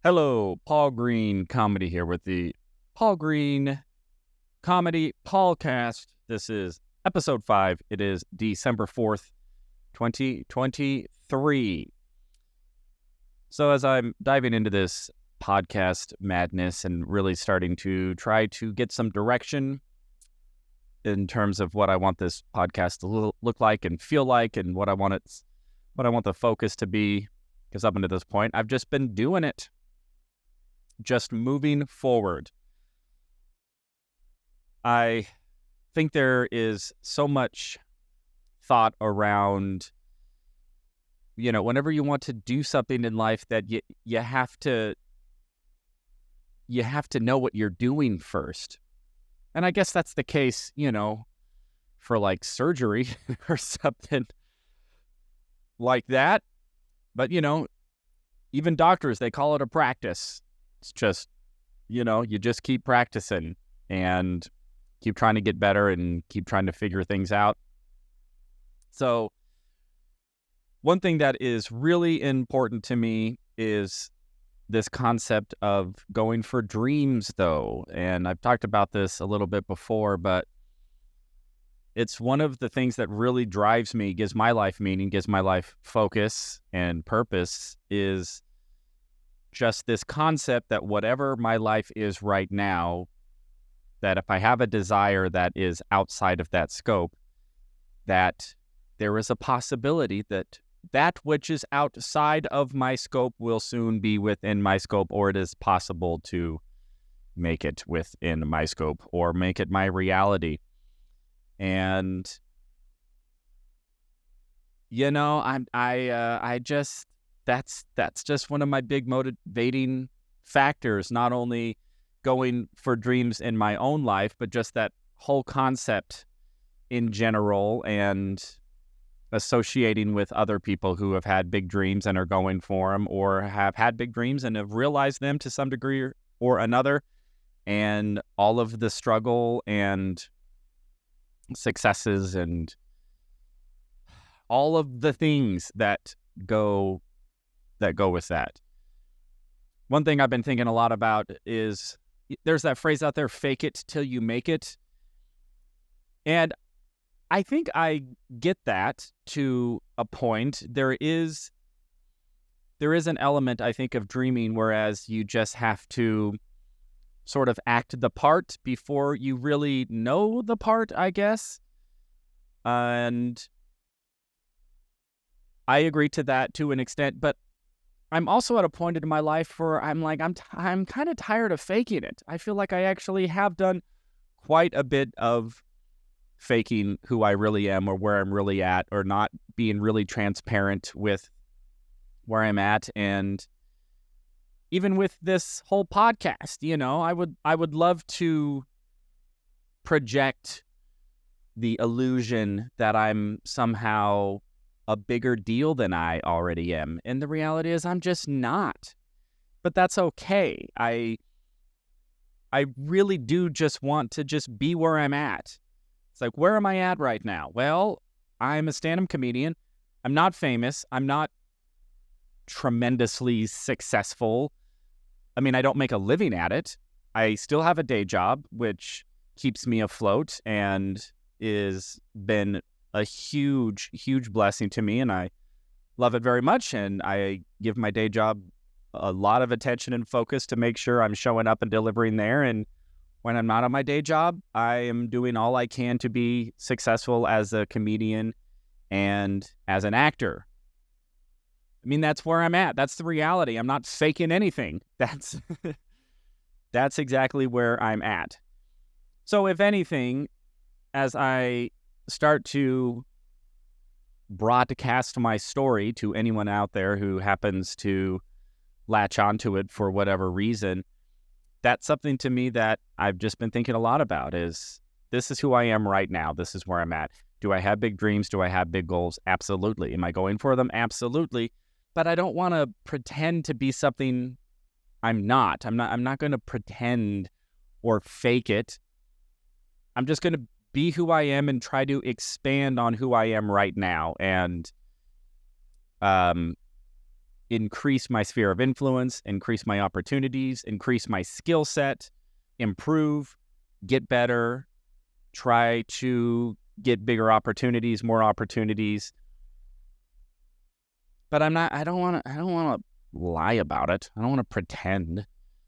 Hello, Paul Green Comedy here with the Paul Green Comedy PaulCast. This is episode 5. It is December 4th, 2023. So as I'm diving into this podcast madness and really starting to try to get some direction in terms of what I want this podcast to look like and feel like and what I want the focus to be, because up until this point, I've just been doing it. Just moving forward. I think there is so much thought around, whenever you want to do something in life that you have to know what you're doing first. And I guess that's the case, for like surgery or something like that. But, even doctors, they call it a practice. It's just, you just keep practicing and keep trying to get better and keep trying to figure things out. So one thing that is really important to me is this concept of going for dreams, though. And I've talked about this a little bit before, but it's one of the things that really drives me, gives my life meaning, gives my life focus and purpose, is just this concept that whatever my life is right now, that if I have a desire that is outside of that scope, that there is a possibility that that which is outside of my scope will soon be within my scope, or it is possible to make it within my scope or make it my reality. And that's just one of my big motivating factors, not only going for dreams in my own life, but just that whole concept in general, and associating with other people who have had big dreams and are going for them, or have had big dreams and have realized them to some degree or another, and all of the struggle and successes and all of the things that go with that. One thing I've been thinking a lot about is there's that phrase out there, fake it till you make it. And I think I get that to a point. There is an element, I think, of dreaming, whereas you just have to sort of act the part before you really know the part, I guess. And I agree to that to an extent, but I'm also at a point in my life where I'm kind of tired of faking it. I feel like I actually have done quite a bit of faking who I really am or where I'm really at, or not being really transparent with where I'm at. And even with this whole podcast, I would love to project the illusion that I'm somehow a bigger deal than I already am. And the reality is I'm just not. But that's okay. I really do just want to just be where I'm at. It's like, where am I at right now? Well, I'm a stand-up comedian. I'm not famous. I'm not tremendously successful. I mean, I don't make a living at it. I still have a day job, which keeps me afloat and is been a huge, huge blessing to me, and I love it very much, and I give my day job a lot of attention and focus to make sure I'm showing up and delivering there. And when I'm not on my day job, I am doing all I can to be successful as a comedian and as an actor. I mean, that's where I'm at. That's the reality. I'm not faking anything. That's exactly where I'm at. So if anything, as I start to broadcast my story to anyone out there who happens to latch onto it for whatever reason, that's something to me that I've just been thinking a lot about. Is this is who I am right now. This is where I'm at. Do I have big dreams? Do I have big goals? Absolutely. Am I going for them? Absolutely. But I don't want to pretend to be something I'm not. I'm not going to pretend or fake it. I'm just going to be who I am and try to expand on who I am right now. And increase my sphere of influence, increase my opportunities, increase my skill set, improve, get better, try to get bigger opportunities, more opportunities. But I don't want to lie about it. I don't want to pretend. I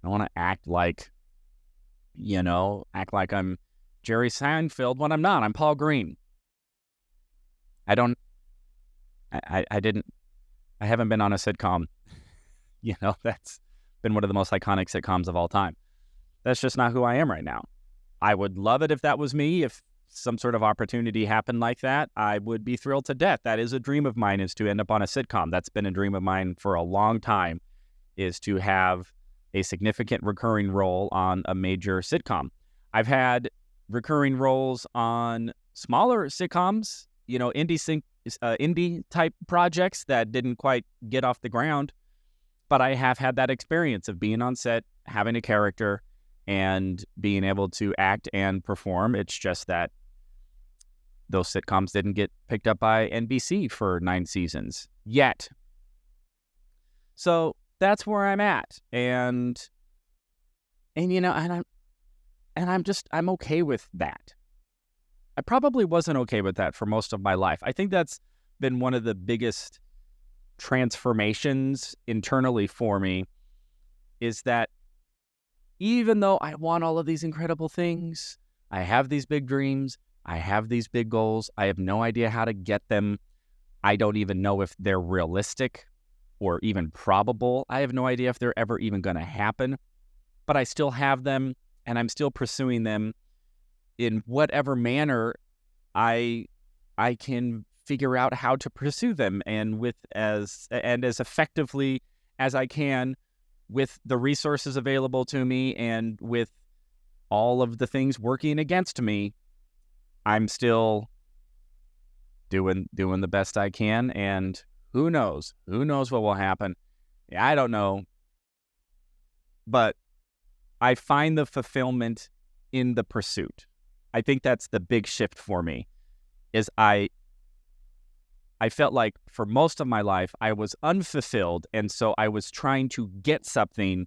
don't want to act like I'm Jerry Seinfeld when I'm not. I'm Paul Green. I haven't been on a sitcom. That's been one of the most iconic sitcoms of all time. That's just not who I am right now. I would love it if that was me. If some sort of opportunity happened like that, I would be thrilled to death. That is a dream of mine, is to end up on a sitcom. That's been a dream of mine for a long time, is to have a significant recurring role on a major sitcom. I've had recurring roles on smaller sitcoms, indie type projects that didn't quite get off the ground. But I have had that experience of being on set, having a character, and being able to act and perform. It's just that those sitcoms didn't get picked up by NBC for 9 seasons yet. So that's where I'm at. And I'm okay with that. I probably wasn't okay with that for most of my life. I think that's been one of the biggest transformations internally for me, is that even though I want all of these incredible things, I have these big dreams, I have these big goals, I have no idea how to get them. I don't even know if they're realistic or even probable. I have no idea if they're ever even going to happen, but I still have them, and I'm still pursuing them in whatever manner I can figure out how to pursue them, and as effectively as I can, with the resources available to me and with all of the things working against me. I'm still doing the best I can, and who knows what will happen. I don't know, but I find the fulfillment in the pursuit. I think that's the big shift for me, is I felt like for most of my life I was unfulfilled, and so I was trying to get something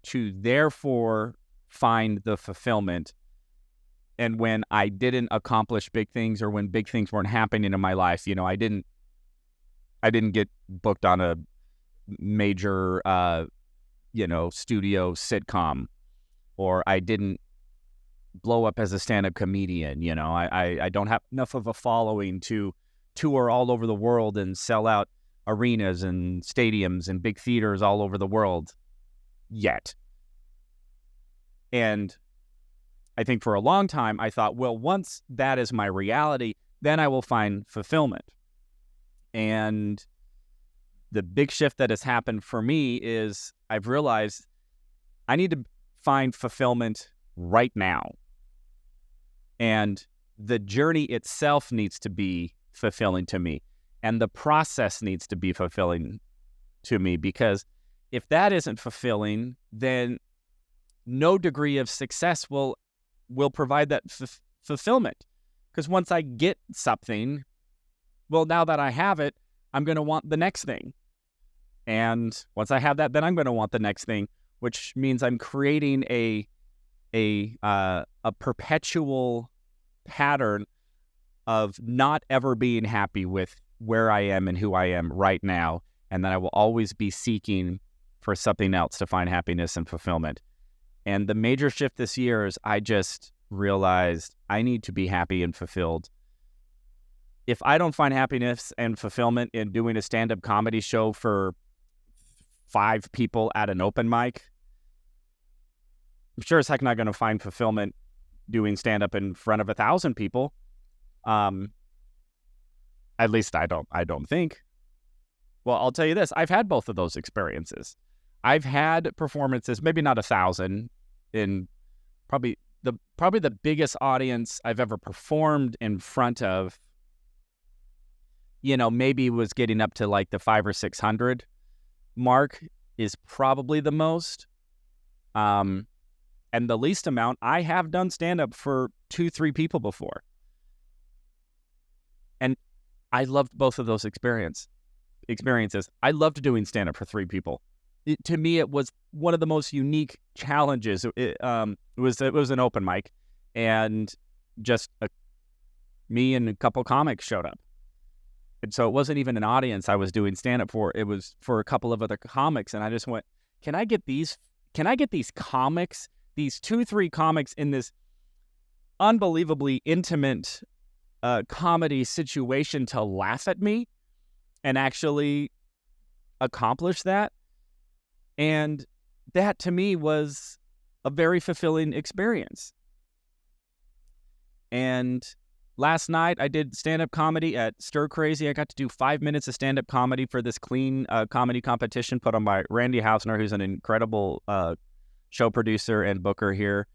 to therefore find the fulfillment. And when I didn't accomplish big things, or when big things weren't happening in my life, I didn't get booked on a major studio sitcom, or I didn't blow up as a stand-up comedian. I don't have enough of a following to tour all over the world and sell out arenas and stadiums and big theaters all over the world yet. And I think for a long time I thought, well, once that is my reality, then I will find fulfillment. And the big shift that has happened for me is I've realized I need to find fulfillment right now. And the journey itself needs to be fulfilling to me, and the process needs to be fulfilling to me, because if that isn't fulfilling, then no degree of success will provide that fulfillment. Because once I get something, well, now that I have it, I'm going to want the next thing. And once I have that, then I'm going to want the next thing, which means I'm creating a perpetual pattern of not ever being happy with where I am and who I am right now, and that I will always be seeking for something else to find happiness and fulfillment. And the major shift this year is I just realized I need to be happy and fulfilled. If I don't find happiness and fulfillment in doing a stand-up comedy show for 5 people at an open mic, I'm sure as heck not going to find fulfillment doing stand-up in front of 1,000 people. At least I don't think. Well, I'll tell you this. I've had both of those experiences. I've had performances, maybe not 1,000, in probably the biggest audience I've ever performed in front of, maybe was getting up to like the 500 or 600 mark is probably the most. And the least amount, I have done stand-up for 2-3 people before. And I loved both of those experiences. experiences. I loved doing stand-up for 3 people. To me, it was one of the most unique challenges. It was an open mic, and just me and a couple comics showed up. And so it wasn't even an audience I was doing stand-up for. It was for a couple of other comics. And I just went, can I get these comics, these 2-3 comics in this unbelievably intimate comedy situation to laugh at me and actually accomplish that? And that to me was a very fulfilling experience. And last night I did stand-up comedy at Stir Crazy. I got to do 5 minutes of stand-up comedy for this clean comedy competition put on by Randy Hausner, who's an incredible show producer and booker here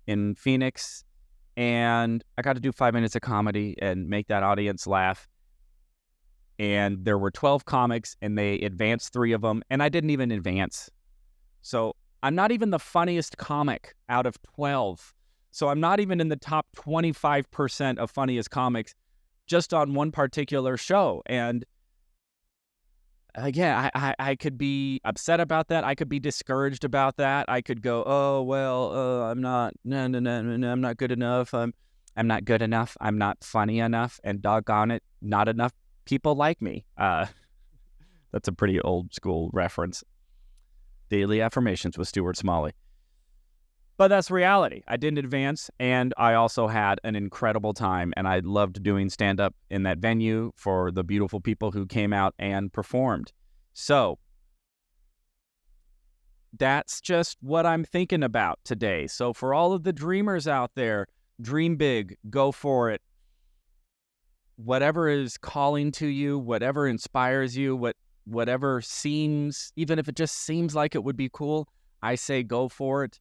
in Phoenix. And I got to do 5 minutes of comedy and make that audience laugh. And there were 12 comics, and they advanced 3 of them, and I didn't even advance. So I'm not even the funniest comic out of 12. So I'm not even in the top 25% of funniest comics just on one particular show. And again, I could be upset about that. I could be discouraged about that. I could go, oh, well, I'm not good enough. I'm not good enough. I'm not funny enough. And doggone it, not enough people like me. That's a pretty old school reference. Daily Affirmations with Stuart Smalley. But that's reality. I didn't advance, and I also had an incredible time, and I loved doing stand-up in that venue for the beautiful people who came out and performed. So that's just what I'm thinking about today. So for all of the dreamers out there, dream big, go for it. Whatever is calling to you, whatever inspires you, whatever seems, even if it just seems like it would be cool, I say go for it.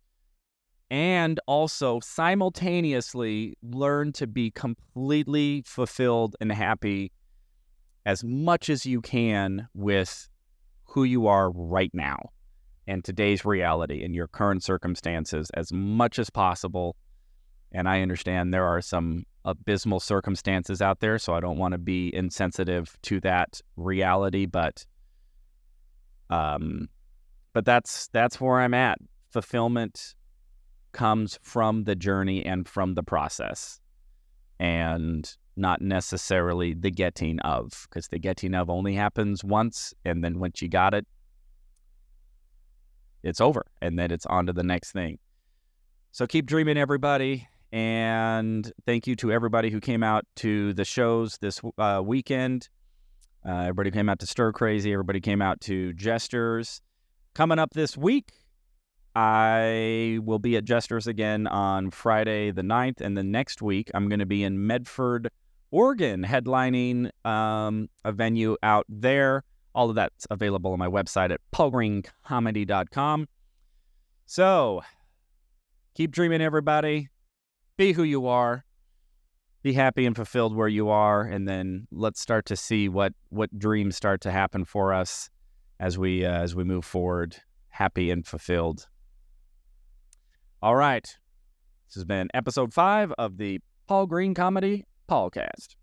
And also simultaneously learn to be completely fulfilled and happy as much as you can with who you are right now and today's reality and your current circumstances as much as possible. And I understand there are some abysmal circumstances out there, so I don't want to be insensitive to that reality, but that's where I'm at. Fulfillment comes from the journey and from the process, and not necessarily the getting of, because the getting of only happens once, and then once you got it, it's over, and then it's on to the next thing. So keep dreaming, everybody, and thank you to everybody who came out to the shows this weekend. Everybody came out to Stir Crazy. Everybody came out to Jesters. Coming up this week, I will be at Jesters again on Friday the 9th, and then next week I'm going to be in Medford, Oregon, headlining a venue out there. All of that's available on my website at paulgreencomedy.com. So keep dreaming, everybody. Be who you are. Be happy and fulfilled where you are, and then let's start to see what dreams start to happen for us as we move forward, happy and fulfilled. All right, this has been episode 5 of the Paul Green Comedy PaulCast.